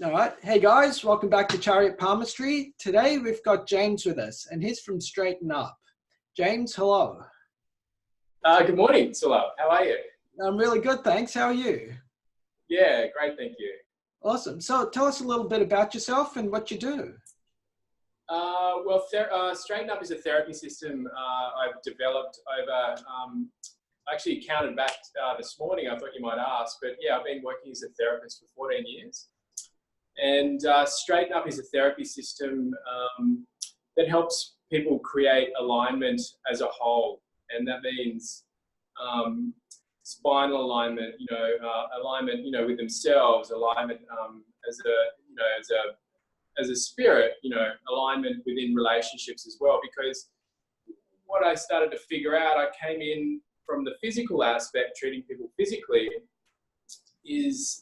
All right. Hey guys, welcome back to Chariot Palmistry. Today we've got James with us and he's from Straighten Up. James, hello. Good morning, Sulabh. How are you? I'm really good, thanks. How are you? Yeah, great, thank you. Awesome. So tell us a little bit about yourself and what you do. Straighten Up is a therapy system I've developed over, I actually counted back this morning, I thought you might ask, but yeah, I've been working as a therapist for 14 years. And Straighten Up is a therapy system that helps people create alignment as a whole. And that means spinal alignment, alignment, with themselves, alignment as a spirit, alignment within relationships as well. Because what I started to figure out, I came in from the physical aspect, treating people physically,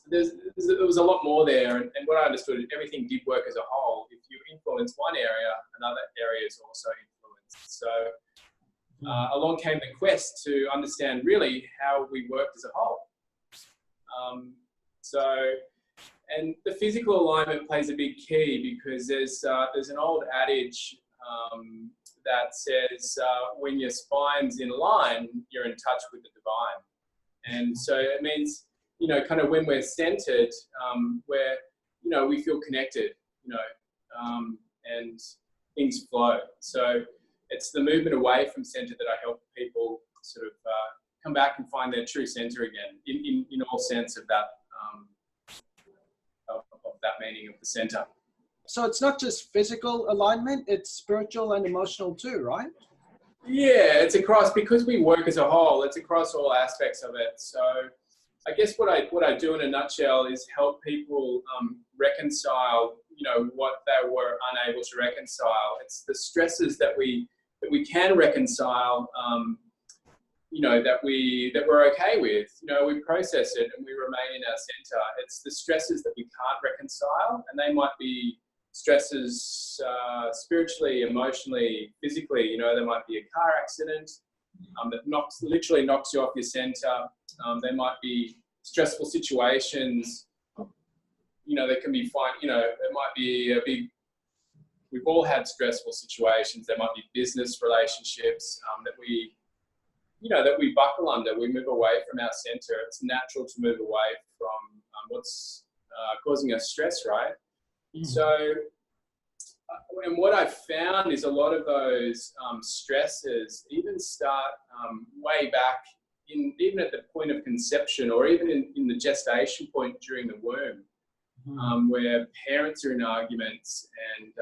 there was a lot more there. And what I understood is everything did work as a whole. If you influence one area, another area is also influenced. So along came the quest to understand really how we worked as a whole. And the physical alignment plays a big key because there's an old adage that says when your spine's in line, you're in touch with the divine. And so it means, kind of when we're centered, we feel connected, and things flow. So it's the movement away from center that I help people sort of come back and find their true center again, in all sense of that, of that meaning of the center. So it's not just physical alignment, it's spiritual and emotional too, right? Yeah, it's across, because we work as a whole, it's across all aspects of it. So I guess what I do in a nutshell is help people reconcile, what they were unable to reconcile. It's the stresses that we can reconcile, that we're okay with. We process it and we remain in our center. It's the stresses that we can't reconcile, and they might be stresses spiritually, emotionally, physically. There might be a car accident that literally knocks you off your center. There might be stressful situations, that can be fine. It might be a big, we've all had stressful situations. There might be business relationships that we buckle under. We move away from our center. It's natural to move away from what's causing us stress, right? Mm-hmm. So, and what I've found is a lot of those stresses even start way back even at the point of conception, or even in the gestation point during the womb, where parents are in arguments. And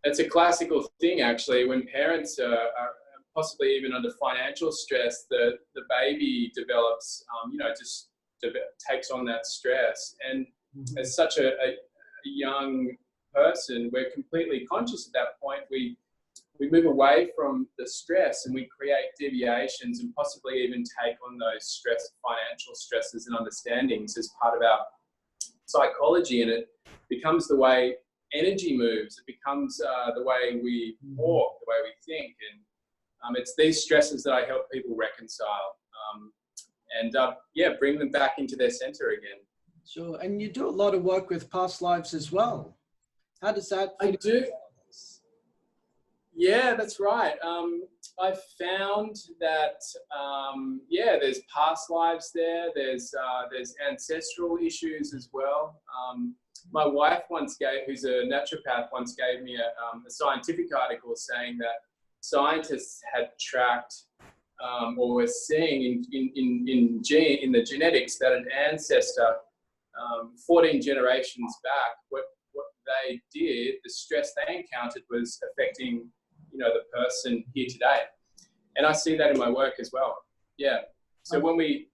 it's a classical thing, actually, when parents are possibly even under financial stress, the baby develops, takes on that stress. And as such a young person, we're completely conscious at that point. We move away from the stress and we create deviations and possibly even take on those financial stresses and understandings as part of our psychology. And it becomes the way energy moves. It becomes the way we walk, the way we think. And it's these stresses that I help people reconcile and bring them back into their center again. Sure. And you do a lot of work with past lives as well. How does that fit? I do. Yeah, that's right. I've found that, there's past lives there. There's ancestral issues as well. My wife who's a naturopath, once gave me a scientific article saying that scientists had tracked or were seeing in the genetics that an ancestor 14 generations back, what they did, the stress they encountered was affecting the person here today. And I see that in my work as well. Yeah. So when we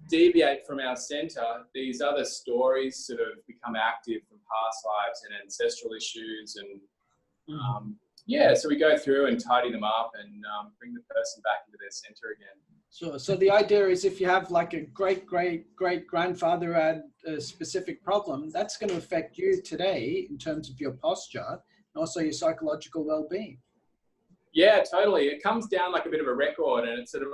deviate from our center, these other stories sort of become active from past lives and ancestral issues. And so we go through and tidy them up and bring the person back into their center again. Sure. So the idea is if you have like a great-great-great-grandfather had a specific problem, that's going to affect you today in terms of your posture and also your psychological well-being. Yeah, totally. It comes down like a bit of a record, and it sort of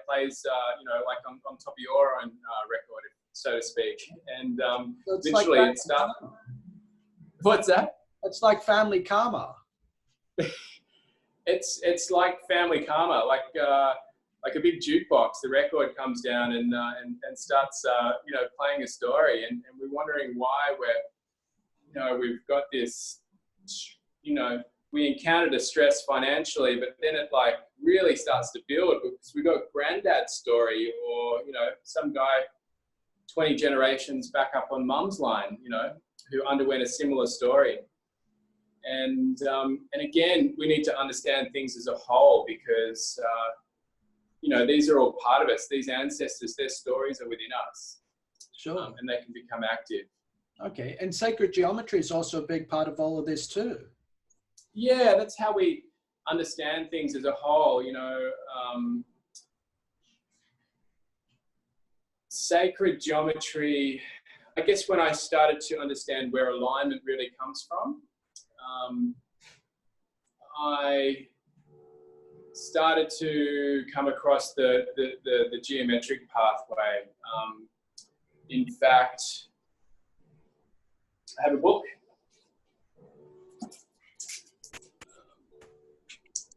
plays, like on top of your own record. so to speak. And So it's literally like it starts. What's that? it's like family karma. It's like family karma, like a big jukebox. The record comes down and starts playing a story, and we're wondering why we've got this, we encountered a stress financially, but then it like really starts to build because we got granddad's story, or some guy 20 generations back up on mum's line, who underwent a similar story. And again, we need to understand things as a whole because these are all part of us. These ancestors, their stories are within us. Sure. And they can become active. Okay, and sacred geometry is also a big part of all of this too. Yeah, that's how we understand things as a whole. Sacred geometry, I guess when I started to understand where alignment really comes from, I started to come across the geometric pathway. In fact, I have a book,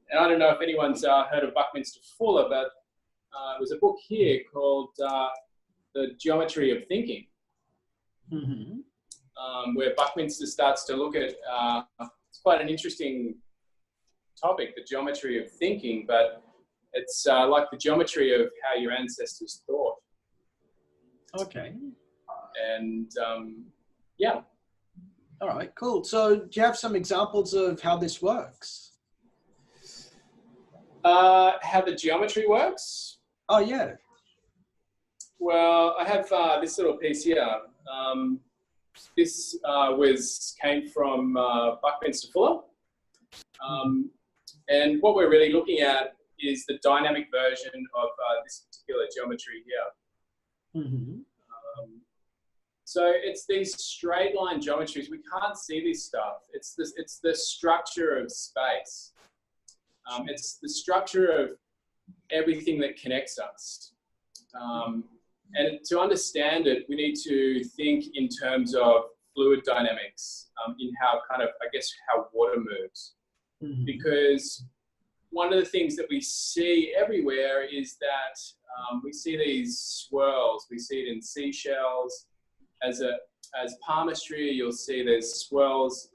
and I don't know if anyone's heard of Buckminster Fuller, but it was a book here called The Geometry of Thinking, where Buckminster starts to look at, it's quite an interesting topic, the geometry of thinking, but it's like the geometry of how your ancestors thought. Okay. And yeah. All right, cool. So do you have some examples of how this works? How the geometry works? Oh, yeah. Well, I have this little piece here. This came from Buckminster Fuller. And what we're really looking at is the dynamic version of this particular geometry here. So it's these straight line geometries. We can't see this stuff. It's the structure of space. It's the structure of everything that connects us. And to understand it, we need to think in terms of fluid dynamics, in how how water moves. Because one of the things that we see everywhere is that we see these swirls. We see it in seashells. As palmistry, you'll see there's swirls,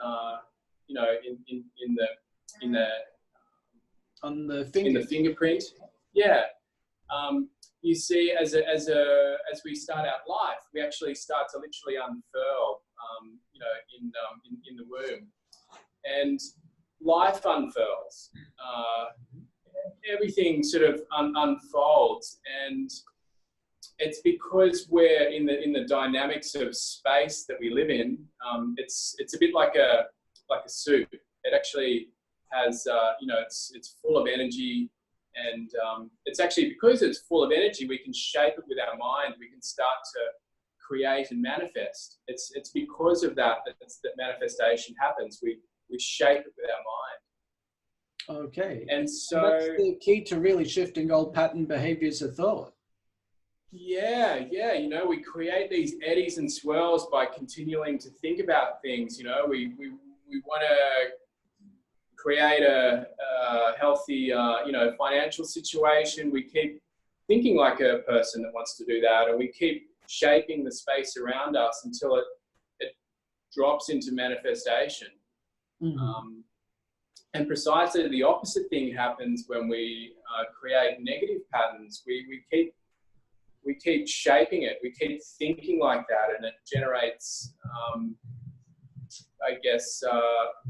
in the fingerprint. Yeah. You see, as we start out life, we actually start to literally unfurl, in the womb, and life unfurls. Everything sort of unfolds, and it's because we're in the dynamics of space that we live in. It's a bit like a soup. It actually has, it's full of energy. And it's actually because it's full of energy, we can shape it with our mind. We can start to create and manifest. It's because of that manifestation happens. We shape it with our mind. Okay. And so that's the key to really shifting old pattern behaviors of thought. Yeah. We create these eddies and swirls by continuing to think about things. We want to create a healthy, financial situation. We keep thinking like a person that wants to do that, and we keep shaping the space around us until it drops into manifestation. And precisely the opposite thing happens when we create negative patterns. We keep shaping it. We keep thinking like that, and it generates,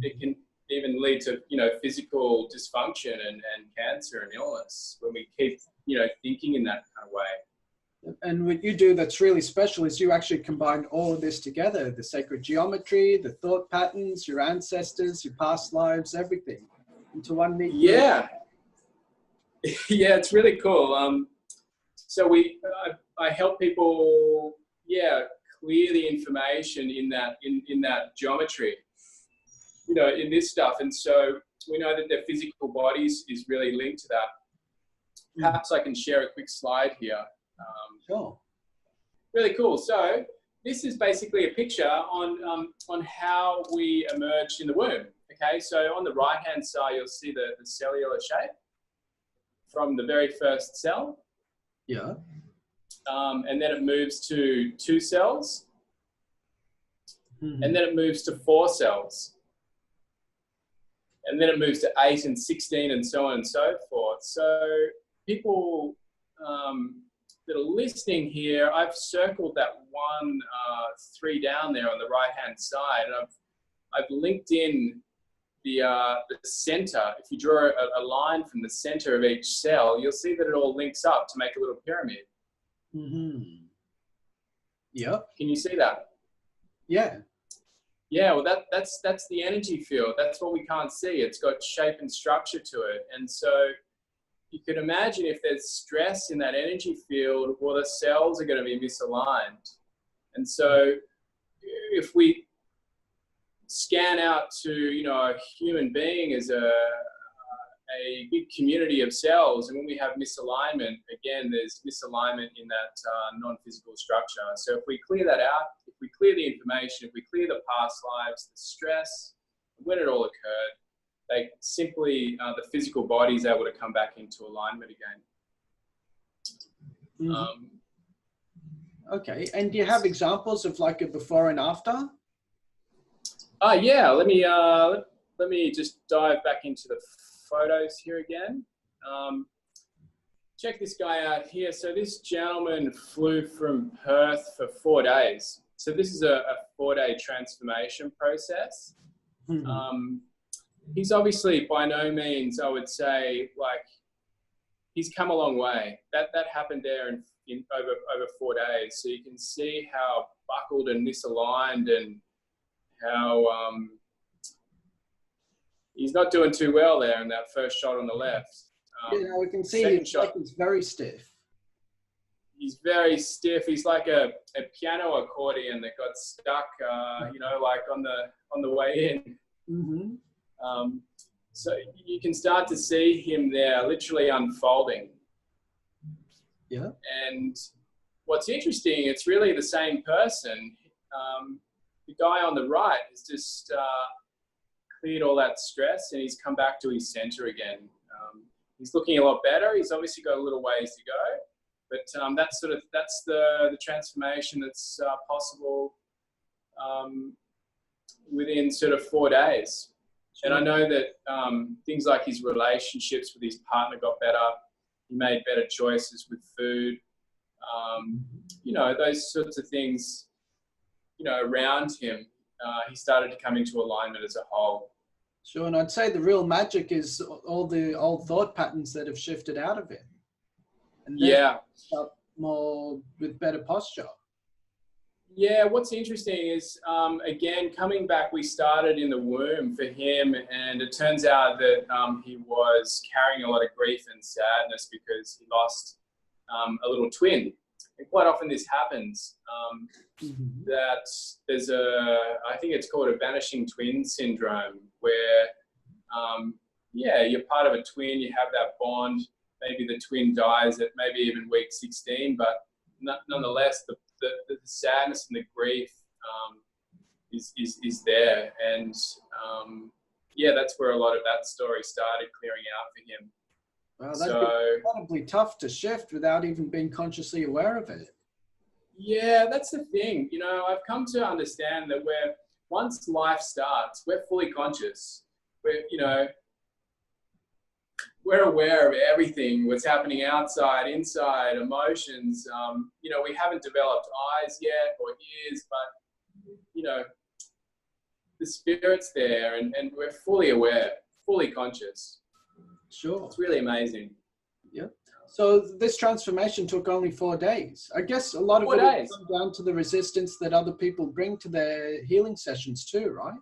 it can even lead to physical dysfunction and cancer and illness when we keep thinking in that kind of way. And what you do that's really special is you actually combine all of this together: the sacred geometry, the thought patterns, your ancestors, your past lives, everything into one neat. Yeah, it's really cool. So I help people clear the information in that geometry. In this stuff. And so we know that their physical bodies is really linked to that. Perhaps I can share a quick slide here. Sure. Really cool. So this is basically a picture on how we emerge in the womb. Okay, so on the right-hand side, you'll see the cellular shape from the very first cell. Yeah. And then it moves to 2 cells. Mm-hmm. And then it moves to 4 cells. And then it moves to 8 and 16 and so on and so forth. So people that are listening here, I've circled that 3 down there on the right-hand side. And I've linked in the center. If you draw a line from the center of each cell, you'll see that it all links up to make a little pyramid. Mm-hmm. Yep. Can you see that? Yeah. Yeah, well, that's the energy field. That's what we can't see. It's got shape and structure to it. And so you could imagine if there's stress in that energy field, well, the cells are going to be misaligned. And so if we scan out to, you know, a human being as a big community of cells, and when we have misalignment, again, there's misalignment in that non-physical structure. So if we clear that out, if we clear the information, if we clear the past lives, the stress, when it all occurred, they simply, the physical body is able to come back into alignment again. Mm-hmm. Okay, and do you have examples of like a before and after? Yeah, let me just dive back into the photos here again. Check this guy out here. So this gentleman flew from Perth for 4 days. So this is a 4-day transformation process. Mm-hmm. He's obviously by no means, I would say, like, he's come a long way. That happened there in over 4 days. So you can see how buckled and misaligned and how he's not doing too well there in that first shot on the left. Yeah, we can see his shot is very stiff. He's very stiff. He's like a piano accordion that got stuck, you know, like on the way in. Mm-hmm. So you can start to see him there literally unfolding. Yeah. And what's interesting, it's really the same person. The guy on the right has just cleared all that stress and he's come back to his center again. He's looking a lot better. He's obviously got a little ways to go, but that's the transformation that's possible within sort of 4 days. And I know that things like his relationships with his partner got better. He made better choices with food. You know, those sorts of things, you know, around him, he started to come into alignment as a whole. Sure, and I'd say the real magic is all the old thought patterns that have shifted out of it. And yeah. Up more with better posture. Yeah, what's interesting is, again, coming back, we started in the womb for him, and it turns out that he was carrying a lot of grief and sadness because he lost a little twin. And quite often this happens, that there's I think it's called a vanishing twin syndrome, where, yeah, you're part of a twin, you have that bond, maybe the twin dies at maybe even week 16, but nonetheless, the sadness and the grief is there. And yeah, that's where a lot of that story started clearing out for him. Well, that's incredibly tough to shift without even being consciously aware of it. Yeah, that's the thing. You know, I've come to understand that once life starts, we're fully conscious. We're aware of everything, what's happening outside, inside, emotions. You know, we haven't developed eyes yet or ears, but, you know, the spirit's there and we're fully aware, fully conscious. Sure. It's really amazing. Yeah. So this transformation took only 4 days. I guess a lot of it comes down to the resistance that other people bring to their healing sessions too, right?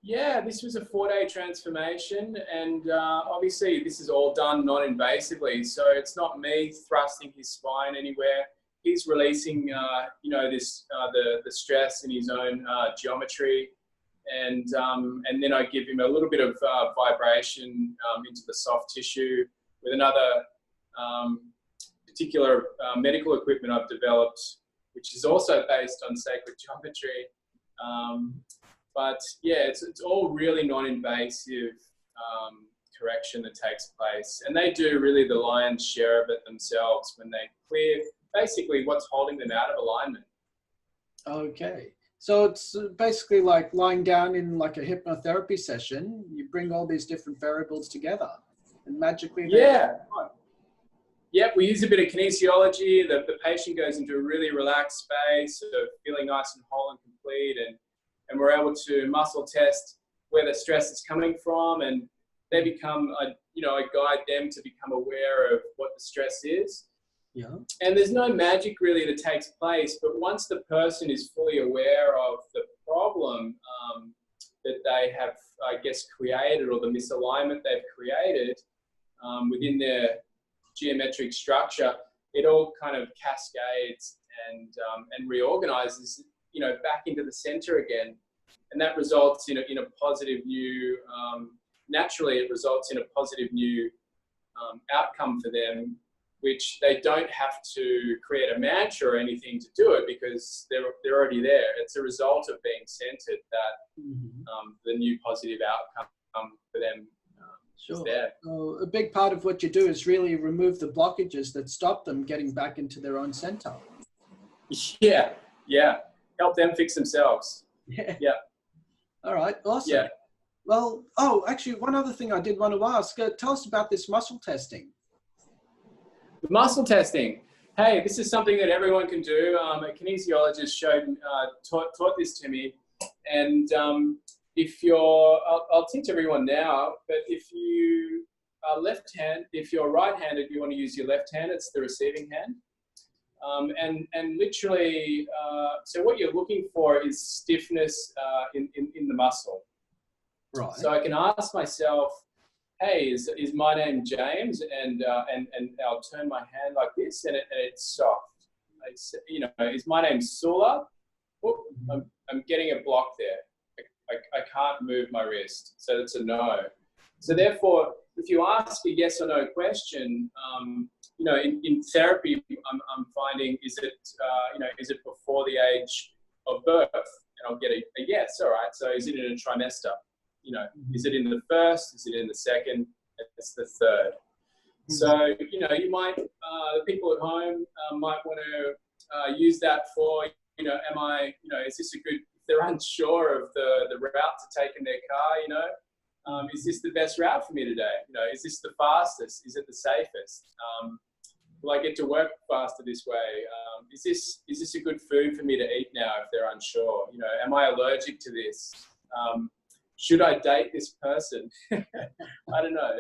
Yeah, this was a 4-day transformation, and obviously this is all done non-invasively. So it's not me thrusting his spine anywhere. He's releasing, you know, this the stress in his own geometry, and then I give him a little bit of vibration into the soft tissue with another particular medical equipment I've developed, which is also based on sacred geometry. But yeah, it's all really non-invasive correction that takes place. And they do really the lion's share of it themselves when they clear basically what's holding them out of alignment. Okay. So it's basically like lying down in like a hypnotherapy session. You bring all these different variables together and magically. Yep, we use a bit of kinesiology. The patient goes into a really relaxed space of feeling nice and whole and complete, and we're able to muscle test where the stress is coming from, and they become, I guide them to become aware of what the stress is. Yeah. And there's no magic really that takes place, but once the person is fully aware of the problem that they have, I guess, created, or the misalignment they've created within their geometric structure, it all kind of cascades and reorganizes, back into the center again. And that results in a positive new, naturally it results in a positive new outcome for them, which they don't have to create a mantra or anything to do it, because they're already there. It's a result of being centered that the new positive outcome for them is there. So a big part of what you do is really remove the blockages that stop them getting back into their own center. Yeah. Help them fix themselves. Yeah. All right, awesome. Yeah. Well, actually, one other thing I did want to ask, tell us about this muscle testing. The muscle testing. Hey, this is something that everyone can do. A kinesiologist taught this to me. And if you're, I'll teach everyone now, but if you are if you're right-handed, you want to use your left hand, it's the receiving hand. And literally, so what you're looking for is stiffness in the muscle. Right. So I can ask myself, hey, is my name James? And I'll turn my hand like this, and it's soft. Is my name Sulabh? Oh, I'm getting a block there. I can't move my wrist, so it's a no. So therefore, if you ask a yes or no question, in therapy, I'm finding, is it before the age of birth? And I'll get a yes. All right. So is it in a trimester? Is it in the first? Is it in the second? It's the third. So, you might, the people at home might want to use that for, is this a good, if they're unsure of the route to take in their car, is this the best route for me today? Is this the fastest? Is it the safest? Will I get to work faster this way? Is this a good food for me to eat now if they're unsure? Am I allergic to this? Should I date this person? I don't know.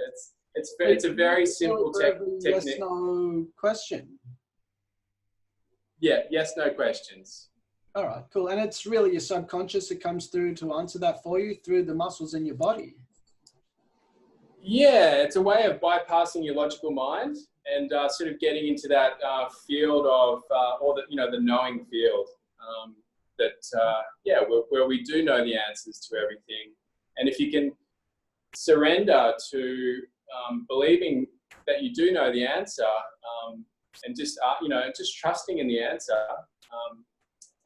It's a very simple technique. Yes, no question. Yeah, yes, no questions. All right, cool. And it's really your subconscious that comes through to answer that for you through the muscles in your body. Yeah, it's a way of bypassing your logical mind and sort of getting into that field of, or the knowing field where we do know the answers to everything. And if you can surrender to believing that you do know the answer, and just trusting in the answer,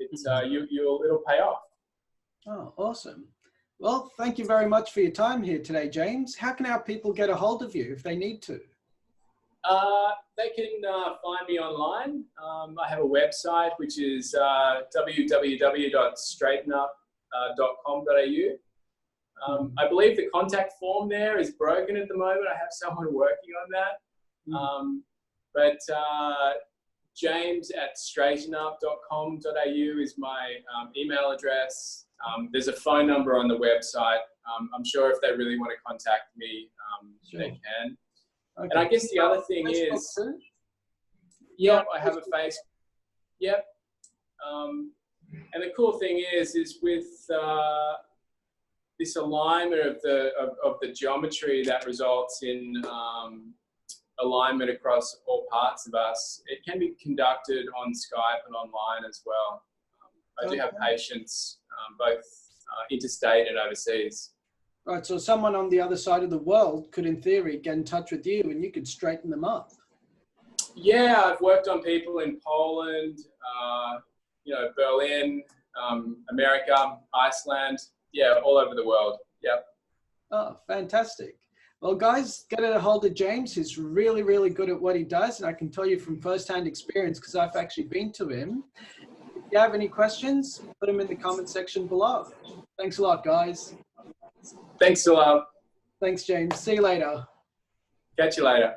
it'll pay off. Oh, awesome. Well, thank you very much for your time here today, James. How can our people get a hold of you if they need to? They can find me online. I have a website, which is www.straightenup.com.au. I believe the contact form there is broken at the moment. I have someone working on that. But james@straightenup.com.au is my email address. There's a phone number on the website. I'm sure if they really want to contact me, they can. Okay. And I guess the other thing is, I have a Facebook. Yep. And the cool thing is with this alignment of the geometry that results in alignment across all parts of us, it can be conducted on Skype and online as well. I do have patients both interstate and overseas. Right, so someone on the other side of the world could, in theory, get in touch with you and you could straighten them up. Yeah, I've worked on people in Poland, you know, Berlin, America, Iceland, yeah, all over the world. Yep. Oh, fantastic. Well, guys, get a hold of James. He's really, really good at what he does. And I can tell you from firsthand experience, because I've actually been to him. If you have any questions, put them in the comment section below. Thanks a lot, guys. Thanks, Sulabh. Thanks, James. See you later. Catch you later.